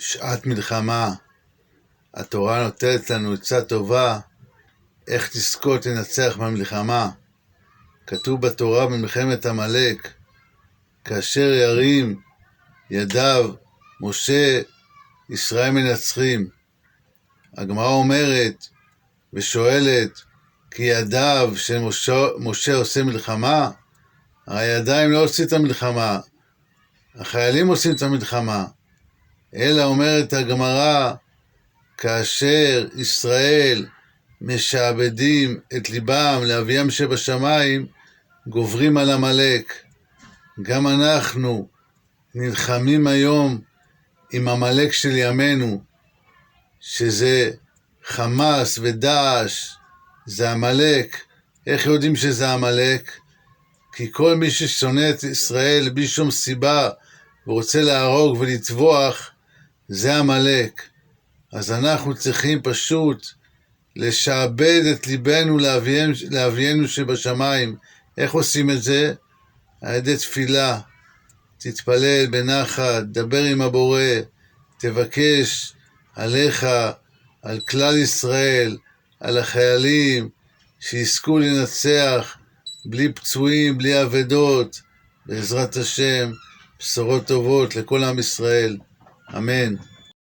שעת מלחמה. התורה נותנת לנו עצה טובה איך תזכות לנצח במלחמה. כתוב בתורה במלחמת עמלק, כאשר ירים ידיו משה, ישראל מנצחים. הגמרא אומרת ושואלת, כי ידיו של משה עושה מלחמה? הרי הידיים לא עושים את המלחמה, החיילים עושים את המלחמה. אלא אומרת הגמרא, כאשר ישראל משעבדים את ליבם לאביהם שבשמיים, גוברים על עמלק. גם אנחנו נלחמים היום עם עמלק של ימינו, שזה חמאס ודאעש, זה עמלק. איך יודעים שזה עמלק? כי כל מי ששונא את ישראל בלי שום סיבה ורוצה להרוג ולטבוח, זה עמלק. אז אנחנו צריכים פשוט לשעבד את ליבנו לאבינו שבשמיים. איך עושים את זה? על ידי תפילה. תתפלל בנחת, דבר עם הבורא, תבקש עליך, על כלל ישראל, על החיילים, שיזכו לנצח בלי פצועים, בלי אבדות, בעזרת השם, בשורות טובות לכל עם ישראל. אמן.